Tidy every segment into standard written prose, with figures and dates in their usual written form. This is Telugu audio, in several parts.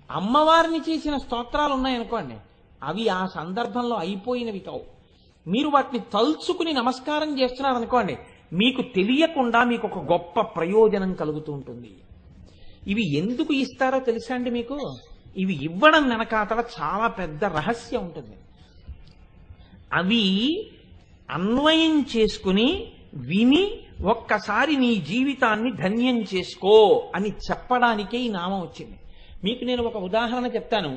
అమ్మవారిని చేసిన స్తోత్రాలు ఉన్నాయనుకోండి, అవి ఆ సందర్భంలో అయిపోయినవి కావు. మీరు వాటిని తలుచుకుని నమస్కారం చేస్తున్నారనుకోండి, మీకు తెలియకుండా మీకు ఒక గొప్ప ప్రయోజనం కలుగుతూ ఉంటుంది. ఇవి ఎందుకు ఇస్తారో తెలుసా అండి మీకు? ఇవి ఇవ్వడం వెనకాతల చాలా పెద్ద రహస్యం ఉంటుంది. అవి అన్వయం చేసుకుని విని ఒక్కసారి నీ జీవితాన్ని ధన్యం చేసుకో అని చెప్పడానికే ఈ నామం వచ్చింది. మీకు నేను ఒక ఉదాహరణ చెప్తాను.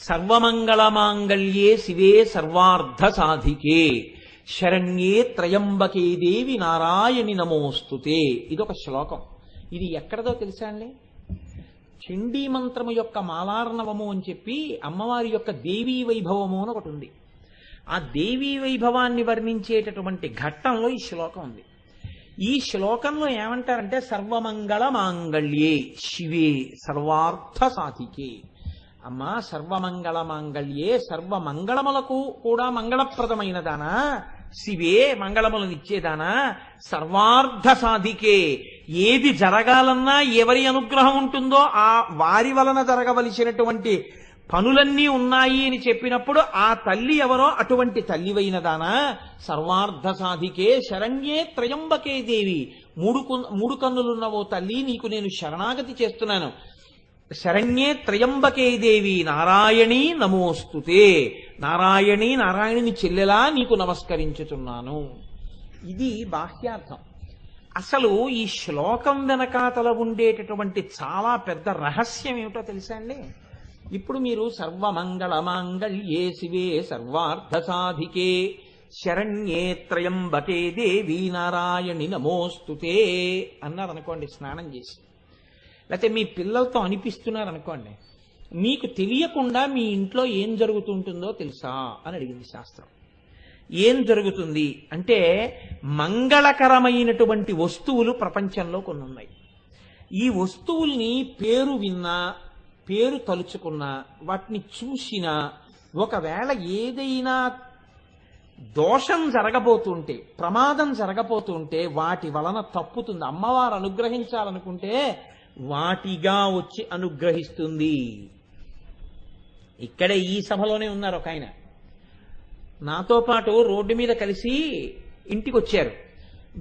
సర్వమంగళమాంగళ్యే శివే సర్వార్థ సాధికే శరణ్యే త్రయంబకే దేవి నారాయణి నమోస్తుతే. ఇదొక శ్లోకం. ఇది ఎక్కడదో తెలుసా అండి? చండీ మంత్రము యొక్క మాలార్ణవము అని చెప్పి అమ్మవారి యొక్క దేవీ వైభవము అని ఒకటి ఉంది. ఆ దేవీ వైభవాన్ని వర్ణించేటటువంటి ఘట్టంలో ఈ శ్లోకం ఉంది. ఈ శ్లోకంలో ఏమంటారంటే సర్వమంగళ మాంగళ్యే శివే సర్వార్థ సాధికే. అమ్మా, సర్వమంగళ మాంగళ్యే, సర్వమంగళములకు కూడా మంగళప్రదమైన దానా, శివే మంగళములనిచ్చేదానా, సర్వార్థ సాధికే, ఏది జరగాలన్నా ఎవరి అనుగ్రహం ఉంటుందో ఆ వారి వలన జరగవలసినటువంటి పనులన్నీ ఉన్నాయి అని చెప్పినప్పుడు ఆ తల్లి ఎవరో అటువంటి తల్లివైనదానా, సర్వార్థ సాధికే శరణ్యే త్రయంబకే దేవి, మూడు కన్నులున్నవో తల్లి నీకు నేను శరణాగతి చేస్తున్నాను. శరణ్యే త్రయంబకే దేవి నారాయణి నమోస్తుతే, నారాయణి నారాయణుని చెల్లెలా నీకు నమస్కరించుతున్నాను. ఇది బాహ్యార్థం. అసలు ఈ శ్లోకం వెనకాతల ఉండేటటువంటి చాలా పెద్ద రహస్యం ఏమిటో తెలుసా అండి? ఇప్పుడు మీరు సర్వమంగళ మాంగళ్యే శివే సర్వార్థ సాధికే శరణ్యే త్రయంబకే దేవి నారాయణి నమోస్తుతే అన్నారనుకోండి స్నానం చేసి, లేకపోతే మీ పిల్లలతో అనిపిస్తున్నారనుకోండి, మీకు తెలియకుండా మీ ఇంట్లో ఏం జరుగుతుంటుందో తెలుసా అని అడిగింది శాస్త్రం. ఏం జరుగుతుంది అంటే, మంగళకరమైనటువంటి వస్తువులు ప్రపంచంలో కొన్ని ఉన్నాయి. ఈ వస్తువుల్ని పేరు విన్నా, పేరు తలుచుకున్నా, వాటిని చూసినా, ఒకవేళ ఏదైనా దోషం జరగబోతుంటే, ప్రమాదం జరగబోతుంటే వాటి వలన తప్పుతుంది. అమ్మవారు అనుగ్రహించాలనుకుంటే వాటిగా వచ్చి అనుగ్రహిస్తుంది. ఇక్కడే ఈ సభలోనే ఉన్నారు ఒక ఆయన, నాతో పాటు రోడ్డు మీద కలిసి ఇంటికి వచ్చారు.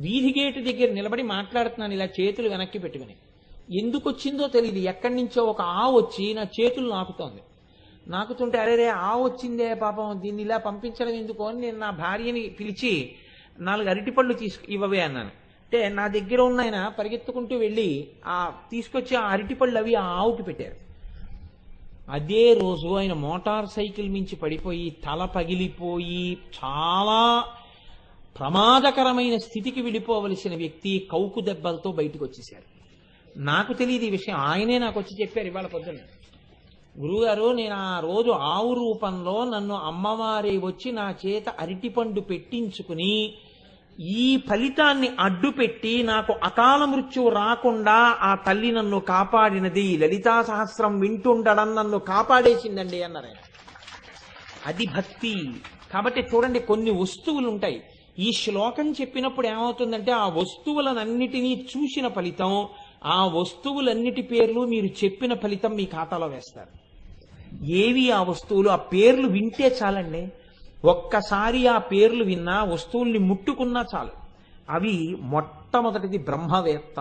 వీధి గేటు దగ్గర నిలబడి మాట్లాడుతున్నాను ఇలా చేతులు వెనక్కి పెట్టుకుని. ఎందుకు వచ్చిందో తెలియదు, ఎక్కడి నుంచో ఒక ఆవు వచ్చి నా చేతులు నాకుతోంది. నాకుతుంటే అరే ఆవు వచ్చిందే పాపం, దీన్ని ఇలా పంపించడం ఎందుకు అని నేను నా భార్యని పిలిచి 4 అరటిపళ్ళు ఇవ్వవే అన్నాను. అంటే నా దగ్గర ఉన్న ఆయన పరిగెత్తుకుంటూ వెళ్ళి తీసుకొచ్చి ఆ అరటిపళ్ళు అవి ఆ ఆవుకి పెట్టారు. అదే రోజు ఆయన మోటార్ సైకిల్ మించి పడిపోయి తల పగిలిపోయి చాలా ప్రమాదకరమైన స్థితికి వెళ్ళిపోవలసిన వ్యక్తి కౌకు దెబ్బలతో బయటకు వచ్చేశారు. నాకు తెలియదు ఈ విషయం, ఆయనే నాకు వచ్చి చెప్పారు ఇవాళ పొద్దున్న. గురువుగారు, నేను ఆ రోజు ఆవు రూపంలో నన్ను అమ్మవారి వచ్చి నా చేత అరటిపండు పెట్టించుకుని ఈ ఫలితాన్ని అడ్డుపెట్టి నాకు అకాల మృత్యువు రాకుండా ఆ తల్లి నన్ను కాపాడినది, లలితా సహస్రం వింటుండడం నన్ను కాపాడేసిందండి అన్నారు ఆయన. అది భక్తి. కాబట్టి చూడండి, కొన్ని వస్తువులు ఉంటాయి. ఈ శ్లోకం చెప్పినప్పుడు ఏమవుతుందంటే ఆ వస్తువులనన్నిటినీ చూసిన ఫలితం, ఆ వస్తువులన్నిటి పేర్లు మీరు చెప్పిన ఫలితం మీ ఖాతాలో వేస్తారు. ఏవి ఆ వస్తువులు? ఆ పేర్లు వింటే చాలండి. ఒక్కసారి ఆ పేర్లు విన్నా, వస్తువుల్ని ముట్టుకున్నా చాలు. అవి మొట్టమొదటిది బ్రహ్మవేత్త.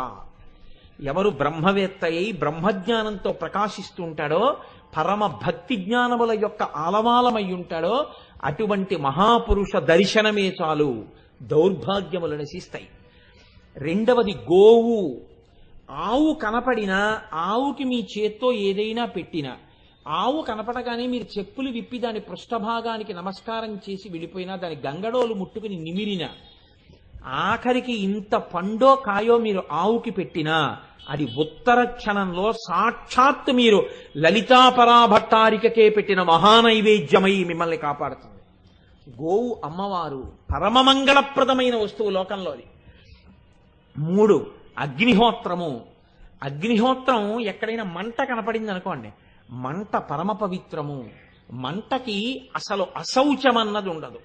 ఎవరు బ్రహ్మవేత్త అయి బ్రహ్మజ్ఞానంతో ప్రకాశిస్తూ ఉంటాడో, పరమ భక్తి జ్ఞానముల యొక్క ఆలవాలమై ఉంటాడో, అటువంటి మహాపురుష దర్శనమే చాలు దౌర్భాగ్యములు నశిస్తాయి. రెండవది గోవు. ఆవు కనపడినా, ఆవుకి మీ చేత్తో ఏదైనా పెట్టినా, ఆవు కనపడగానే మీరు చెప్పులు విప్పి దాని పృష్ఠభాగానికి నమస్కారం చేసి వెళ్ళిపోయినా, దాని గంగడోలు ముట్టుకుని నిమిరినా, ఆఖరికి ఇంత పండో కాయో మీరు ఆవుకి పెట్టినా, అది ఉత్తర క్షణంలో సాక్షాత్ మీరు లలితాపరాభట్టారికకే పెట్టిన మహానైవేద్యమై మిమ్మల్ని కాపాడుతుంది. గోవు అమ్మవారు పరమమంగళప్రదమైన వస్తువు లోకంలోది. 3 అగ్నిహోత్రము. అగ్నిహోత్రం ఎక్కడైనా మంట కనపడింది అనుకోండి, మంట పరమ పవిత్రము. మంటకి అసలు అశౌచం అన్నది ఉండదు.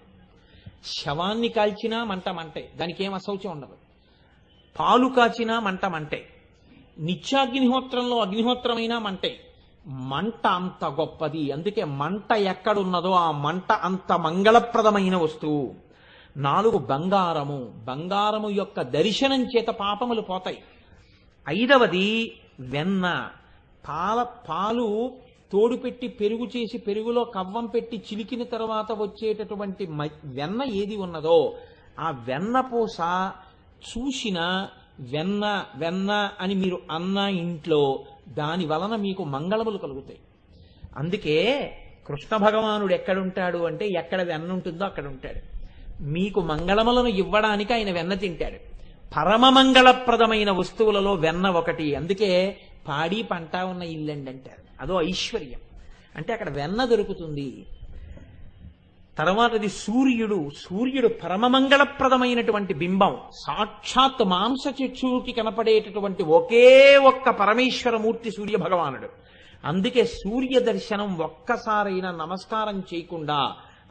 శవాన్ని కాల్చినా మంట మంటే, దానికి ఏం అశౌచం ఉండదు. పాలు కాచినా మంట మంటే, నిత్యాగ్నిహోత్రంలో అగ్నిహోత్రమైనా మంటే, మంట అంత గొప్పది, అందుకే మంట ఎక్కడున్నదో ఆ మంట అంత మంగళప్రదమైన వస్తువు. 4 బంగారము, బంగారము యొక్క దర్శనం చేత పాపములు పోతాయి. 5వది వెన్న, పాలు తోడు పెట్టి పెరుగు చేసి పెరుగులో కవ్వం పెట్టి చిలికిన తర్వాత వచ్చేటటువంటి వెన్న ఏది ఉన్నదో ఆ వెన్న పూస చూసిన వెన్న వెన్న అని మీరు అన్న ఇంట్లో దాని వలన మీకు మంగళములు కలుగుతాయి. అందుకే కృష్ణ భగవానుడు ఎక్కడుంటాడు అంటే ఎక్కడ వెన్న ఉంటుందో అక్కడ ఉంటాడు. మీకు మంగళములను ఇవ్వడానికి ఆయన వెన్న తింటాడు. పరమ మంగళప్రదమైన వస్తువులలో వెన్న ఒకటి. అందుకే పాడి పంట ఉన్న ఇల్లండి అంటారు, అదో ఐశ్వర్యం. అంటే అక్కడ వెన్న దొరుకుతుంది. తర్వాతది సూర్యుడు పరమమంగళప్రదమైనటువంటి బింబం. సాక్షాత్ మాంసచక్షువుకి కనపడేటటువంటి ఒకే ఒక్క పరమేశ్వరమూర్తి సూర్య భగవానుడు. అందుకే సూర్య దర్శనం ఒక్కసారైనా నమస్కారం చేయకుండా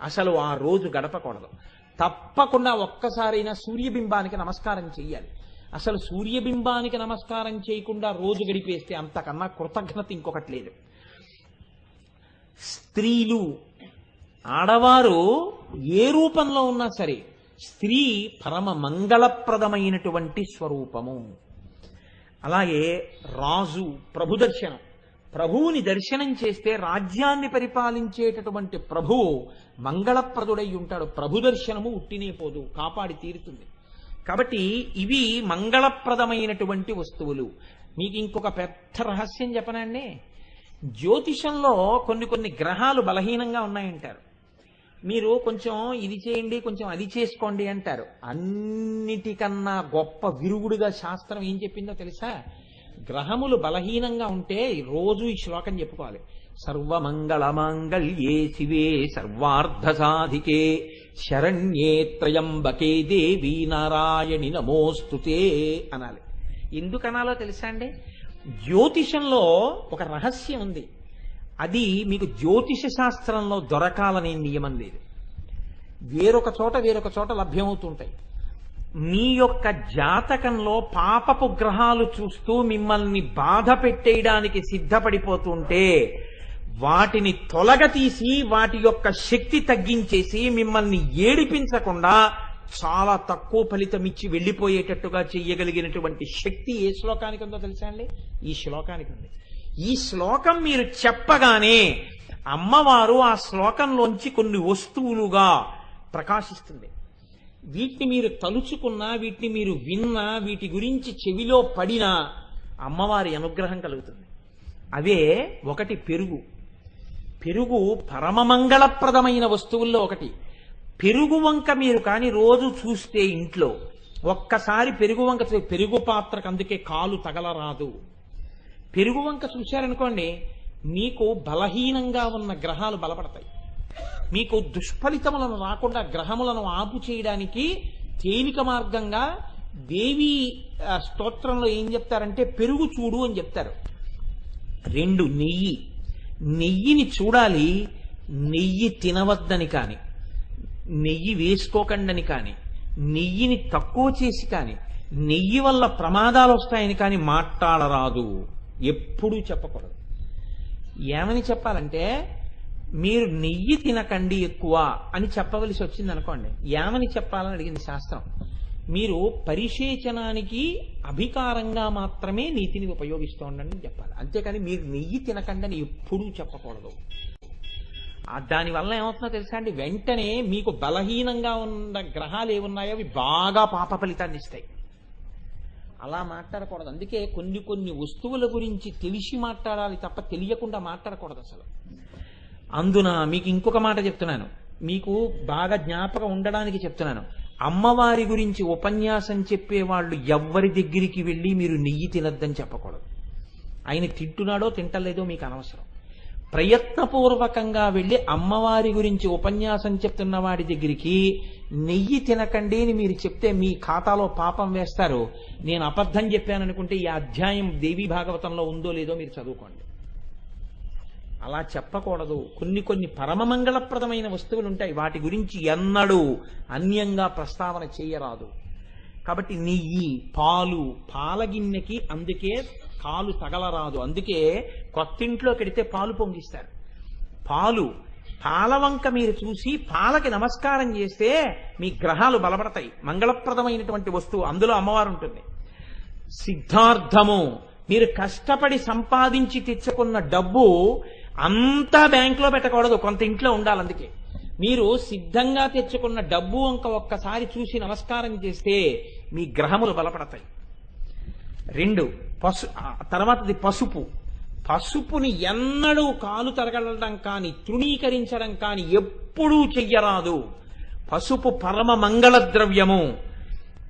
అసలు ఆ రోజు గడపకూడదు. తప్పకుండా ఒక్కసారైనా సూర్యబింబానికి నమస్కారం చెయ్యాలి. అసలు సూర్యబింబానికి నమస్కారం చేయకుండా రోజు గడిపేస్తే అంతకన్నా కృతజ్ఞత ఇంకొకటి లేదు. స్త్రీలు, ఆడవారు ఏ రూపంలో ఉన్నా సరే స్త్రీ పరమ మంగళప్రదమైనటువంటి స్వరూపము. అలాగే రాజు ప్రభు దర్శనం, ప్రభువుని దర్శనం చేస్తే రాజ్యాన్ని పరిపాలించేటటువంటి ప్రభువు మంగళప్రదుడై ఉంటాడు. ప్రభు దర్శనము ఉట్టినే పోదు, కాపాడి తీరుతుంది. కాబట్టి ఇవి మంగళప్రదమైనటువంటి వస్తువులు. మీకు ఇంకొక పెద్ద రహస్యం చెప్పనండి. జ్యోతిషంలో కొన్ని గ్రహాలు బలహీనంగా ఉన్నాయంటారు. మీరు కొంచెం ఇది చేయండి, కొంచెం అది చేసుకోండి అంటారు. అన్నిటికన్నా గొప్ప విరుగుడుగా శాస్త్రం ఏం చెప్పిందో తెలుసా? గ్రహములు బలహీనంగా ఉంటే రోజు ఈ శ్లోకం చెప్పుకోవాలి. సర్వమంగళమాంగళ్యే శివే సర్వార్థ సాధికే శరణ్యే త్రయంబకే దేవి నారాయణి నమోస్తుతే అనాలి. ఎందుకనాలో తెలుసా అండి? జ్యోతిషంలో ఒక రహస్యం ఉంది. అది మీకు జ్యోతిష శాస్త్రంలో దొరకాలనే నియమం లేదు. వేరొక చోట లభ్యమవుతుంటాయి. మీ యొక్క జాతకంలో పాపపు గ్రహాలు చూస్తూ మిమ్మల్ని బాధ పెట్టేయడానికి సిద్ధపడిపోతుంటే వాటిని తొలగతీసి వాటి యొక్క శక్తి తగ్గించేసి మిమ్మల్ని ఏడిపించకుండా చాలా తక్కువ ఫలితం ఇచ్చి వెళ్ళిపోయేటట్టుగా చెయ్యగలిగినటువంటి శక్తి ఏ శ్లోకానికి ఉందో తెలుసా అండి? ఈ శ్లోకానికి ఉంది. ఈ శ్లోకం మీరు చెప్పగానే అమ్మవారు ఆ శ్లోకంలోంచి కొన్ని వస్తువులుగా ప్రకాశిస్తుంది. వీటిని మీరు తలుచుకున్నా, వీటిని మీరు విన్నా, వీటి గురించి చెవిలో పడినా అమ్మవారి అనుగ్రహం కలుగుతుంది. అవే ఒకటి పెరుగు. పెరుగు పరమమంగళప్రదమైన వస్తువుల్లో ఒకటి. పెరుగు వంక మీరు కానీ రోజు చూస్తే ఇంట్లో ఒక్కసారి పెరుగు వంక, పెరుగు పాత్రకు అందుకే కాలు తగలరాదు. పెరుగు వంక చూశారనుకోండి, మీకు బలహీనంగా ఉన్న గ్రహాలు బలపడతాయి. మీకు దుష్ఫలితములను రాకుండా గ్రహములను ఆపు చేయడానికి తేలిక మార్గంగా దేవి స్తోత్రంలో ఏం చెప్తారంటే పెరుగు చూడు అని చెప్తారు. 2 నెయ్యిని చూడాలి. నెయ్యి తినవద్దని కాని, నెయ్యి వేసుకోకండని కాని, నెయ్యిని తక్కువ చేసి కాని, నెయ్యి వల్ల ప్రమాదాలు వస్తాయని కాని మాట్లాడరాదు. ఎప్పుడూ చెప్పకూడదు. ఏమని చెప్పాలంటే, మీరు నెయ్యి తినకండి ఎక్కువ అని చెప్పవలసి వచ్చింది అనుకోండి, ఏమని చెప్పాలని అడిగింది శాస్త్రం. మీరు పరిశేచనానికి అభికారంగా మాత్రమే నీతిని ఉపయోగిస్తూ ఉండండి చెప్పాలి. అంతేకాని మీరు నెయ్యి తినకండి అని ఎప్పుడూ చెప్పకూడదు. దానివల్ల ఏమవుతుందో తెలుసా అండి? వెంటనే మీకు బలహీనంగా ఉన్న గ్రహాలు ఏమున్నాయో అవి బాగా పాప ఫలితాన్ని ఇస్తాయి. అలా మాట్లాడకూడదు. అందుకే కొన్ని వస్తువుల గురించి తెలిసి మాట్లాడాలి తప్ప తెలియకుండా మాట్లాడకూడదు అసలు. అందున మీకు ఇంకొక మాట చెప్తున్నాను, మీకు బాగా జ్ఞాపకం ఉండడానికి చెప్తున్నాను. అమ్మవారి గురించి ఉపన్యాసం చెప్పేవాళ్ళు ఎవ్వరి దగ్గరికి వెళ్ళి మీరు నెయ్యి తినద్దని చెప్పకూడదు. ఆయన తింటున్నాడో తింటలేదో మీకు అనవసరం. ప్రయత్నపూర్వకంగా వెళ్ళి అమ్మవారి గురించి ఉపన్యాసం చెప్తున్న వాడి దగ్గరికి నెయ్యి తినకండి అని మీరు చెప్తే మీ ఖాతాలో పాపం వేస్తారు. నేను అబద్ధం చెప్పాననుకుంటే ఈ అధ్యాయం దేవీ భాగవతంలో ఉందో లేదో మీరు చదువుకోండి. అలా చెప్పకూడదు. కొన్ని పరమమంగళప్రదమైన వస్తువులు ఉంటాయి, వాటి గురించి ఎన్నడూ అన్యంగా ప్రస్తావన చేయరాదు. కాబట్టి నెయ్యి, పాల గిన్నెకి అందుకే కాలు తగలరాదు. అందుకే కొత్తింట్లోకి వెడితే పాలు పొంగిస్తారు. పాలవంక మీరు చూసి పాలకి నమస్కారం చేస్తే మీ గ్రహాలు బలపడతాయి. మంగళప్రదమైనటువంటి వస్తువు, అందులో అమ్మవారు ఉంటుంది. సిద్ధార్థము, మీరు కష్టపడి సంపాదించి తెచ్చుకున్న డబ్బు అంతా బ్యాంకులో పెట్టకూడదు, కొంత ఇంట్లో ఉండాలి. అందుకే మీరు సిద్ధంగా తెచ్చుకున్న డబ్బు ఒక్కసారి చూసి నమస్కారం చేస్తే మీ గ్రహములు బలపడతాయి. 2 తర్వాతది పసుపుని ఎన్నడూ కాలు తరగడం కానీ తృణీకరించడం కానీ ఎప్పుడూ చెయ్యరాదు. పసుపు పరమ మంగళ ద్రవ్యము.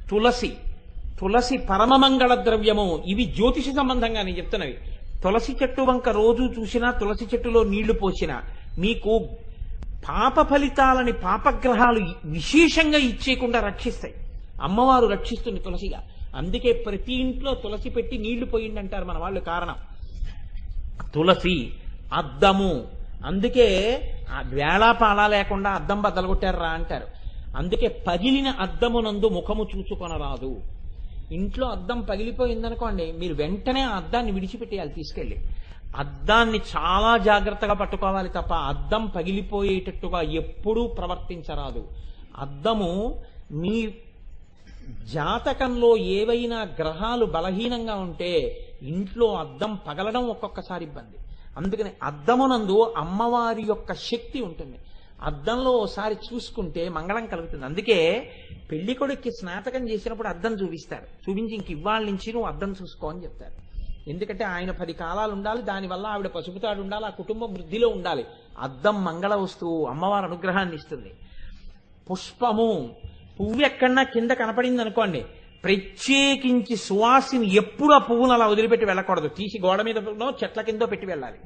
తులసి పరమ మంగళ ద్రవ్యము. ఇవి జ్యోతిష సంబంధంగా నేను చెప్తున్నవి. తులసి చెట్టు వంక రోజు చూసినా, తులసి చెట్టులో నీళ్లు పోసినా మీకు పాప ఫలితాలని పాపగ్రహాలు విశేషంగా ఇచ్చేయకుండా రక్షిస్తాయి. అమ్మవారు రక్షిస్తుంది తులసిగా. అందుకే ప్రతి ఇంట్లో తులసి పెట్టి నీళ్లు పోయిందంటారు మన వాళ్ళు. కారణం తులసి. అద్దము, అందుకే వేళాపాళా లేకుండా అద్దం బద్దలుగొట్టారా అంటారు. అందుకే పగిలిన అద్దమునందు ముఖము చూసుకొనరాదు. ఇంట్లో అద్దం పగిలిపోయిందనుకోండి, మీరు వెంటనే ఆ అద్దాన్ని విడిచిపెట్టేయాలి తీసుకెళ్ళి. అద్దాన్ని చాలా జాగ్రత్తగా పట్టుకోవాలి తప్ప అద్దం పగిలిపోయేటట్టుగా ఎప్పుడూ ప్రవర్తించరాదు. అద్దము మీ జాతకంలో ఏవైనా గ్రహాలు బలహీనంగా ఉంటే ఇంట్లో అద్దం పగలడం ఒక్కొక్కసారి ఇబ్బంది. అందుకని అద్దమునందు అమ్మవారి యొక్క శక్తి ఉంటుంది. అద్దంలో ఓసారి చూసుకుంటే మంగళం కలుగుతుంది. అందుకే పెళ్లి కొడుక్కి స్నాతకం చేసినప్పుడు అద్దం చూపిస్తారు. చూపించి ఇంక ఇవాళ నుంచి నువ్వు అద్దం చూసుకో అని చెప్తారు. ఎందుకంటే ఆయన 10 కాలాలు ఉండాలి, దానివల్ల ఆవిడ పసుపుతాడు ఉండాలి, ఆ కుటుంబం వృద్ధిలో ఉండాలి. అద్దం మంగళ వస్తువు, అమ్మవారి అనుగ్రహాన్ని ఇస్తుంది. పుష్పము, పువ్వు ఎక్కడన్నా కింద కనపడింది అనుకోండి, ప్రత్యేకించి సువాసిని ఎప్పుడు ఆ పువ్వును అలా వదిలిపెట్టి వెళ్ళకూడదు. తీసి గోడ మీద చెట్ల కిందో పెట్టి వెళ్ళాలి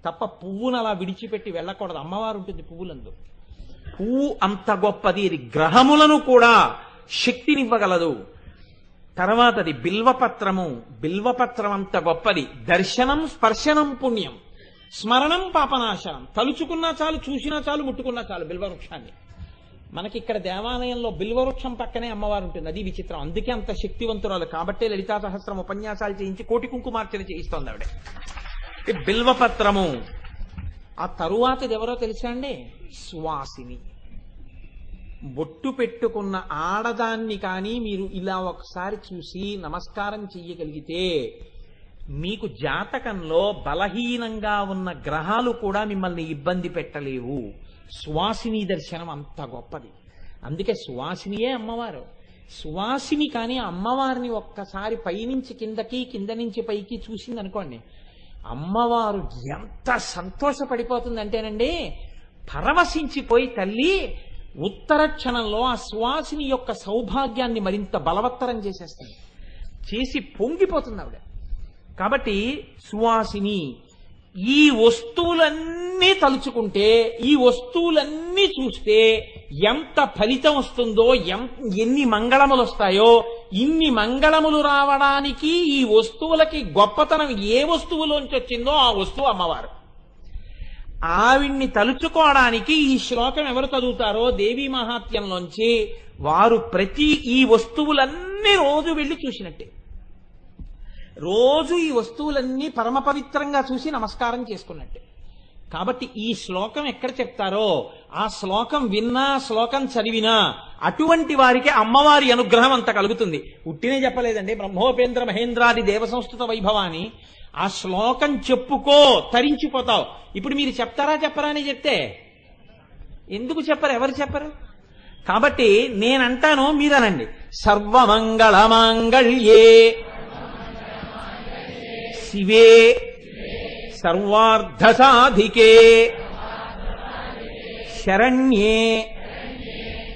తప్ప పువ్వును అలా విడిచిపెట్టి వెళ్ళకూడదు. అమ్మవారు ఉంటుంది పువ్వులందు. పువ్వు అంత గొప్పది, ఇది గ్రహములను కూడా శక్తినివ్వగలదు. తర్వాతది బిల్వపత్రము. బిల్వపత్రం అంత గొప్పది. దర్శనం స్పర్శనం పుణ్యం, స్మరణం పాపనాశనం. తలుచుకున్నా చాలు, చూసినా చాలు, ముట్టుకున్నా చాలు బిల్వవృక్షాన్ని. మనకి ఇక్కడ దేవాలయంలో బిల్వవృక్షం పక్కనే అమ్మవారు ఉంటుంది. అది విచిత్రం. అందుకే అంత శక్తివంతురాలు. కాబట్టే లలితా సహస్రం ఉపన్యాసాలు చేయించి కోటి కుంకుమార్చన చేయిస్తోంది ఆవిడ. బిల్వపత్రము. ఆ తరువాతది ఎవరో తెలుసా అండి? సువాసిని. బొట్టు పెట్టుకున్న ఆడదాన్ని కానీ మీరు ఇలా ఒకసారి చూసి నమస్కారం చెయ్యగలిగితే మీకు జాతకంలో బలహీనంగా ఉన్న గ్రహాలు కూడా మిమ్మల్ని ఇబ్బంది పెట్టలేవు. సువాసిని దర్శనం అంత గొప్పది. అందుకే సువాసినియే అమ్మవారు. సువాసిని కానీ అమ్మవారిని ఒక్కసారి పైనుంచి కిందకి, కింద నుంచి పైకి చూసింది అనుకోండి, అమ్మవారు ఎంత సంతోషపడిపోతుందంటేనండి, పరవశించిపోయి తల్లి ఉత్తర క్షణంలో ఆ సువాసిని యొక్క సౌభాగ్యాన్ని మరింత బలవత్తరం చేసేస్తుంది. చేసి పొంగిపోతుంది ఆవిడ. కాబట్టి సువాసిని. ఈ వస్తువులన్నీ తలుచుకుంటే, ఈ వస్తువులన్నీ చూస్తే ఎంత ఫలితం వస్తుందో, ఎన్ని మంగళములు వస్తాయో, ఇన్ని మంగళములు రావడానికి ఈ వస్తువులకి గొప్పతనం ఏ వస్తువులోంచి వచ్చిందో ఆ వస్తువు అమ్మవారు. ఆవిడ్ని తలుచుకోవడానికి ఈ శ్లోకం ఎవరు చదువుతారో దేవీ మహాత్మ్యంలోంచి వారు ప్రతి ఈ వస్తువులన్నీ రోజు వెళ్ళి చూసినట్టే. రోజు ఈ వస్తువులన్నీ పరమ పవిత్రంగా చూసి నమస్కారం చేసుకున్నట్టే. కాబట్టి ఈ శ్లోకం ఎక్కడ చెప్తారో ఆ శ్లోకం విన్నా, శ్లోకం చదివినా అటువంటి వారికి అమ్మవారి అనుగ్రహం అంత కలుగుతుంది. ఉట్టినే చెప్పలేదండి. బ్రహ్మోపేంద్ర మహేంద్రాది దేవ సంస్కృత వైభవాన్ని ఆ శ్లోకం చెప్పుకో తరించిపోతావు. ఇప్పుడు మీరు చెప్తారా చెప్పరా అని చెప్తే ఎందుకు చెప్పరు? ఎవరు చెప్పరు? కాబట్టి నేనంటాను, మీరనండి. సర్వమంగళ మాంగళ్యే శివే సర్వార్థ సాధికే శరణ్యే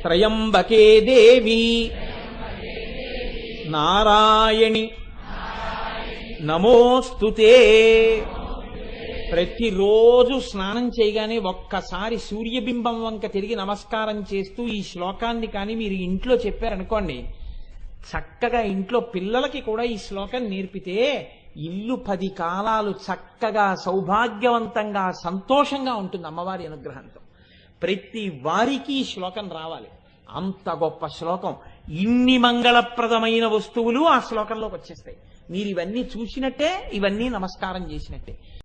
త్రయంబకే దేవి నారాయణి నమోస్తుతే. ప్రతిరోజు స్నానం చేయగానే ఒక్కసారి సూర్యబింబం వంక తిరిగి నమస్కారం చేస్తూ ఈ శ్లోకాన్ని కానీ మీరు ఇంట్లో చెప్పారనుకోండి, చక్కగా ఇంట్లో పిల్లలకి కూడా ఈ శ్లోకం నేర్పితే ఇల్లు 10 కాలాలు చక్కగా సౌభాగ్యవంతంగా సంతోషంగా ఉంటుంది అమ్మవారి అనుగ్రహంతో. ప్రతి వారికి ఈ శ్లోకం రావాలి. అంత గొప్ప శ్లోకం. ఇన్ని మంగళప్రదమైన వస్తువులు ఆ శ్లోకంలోకి వచ్చేస్తాయి. మీరు ఇవన్నీ చూసినట్టే, ఇవన్నీ నమస్కారం చేసినట్టే.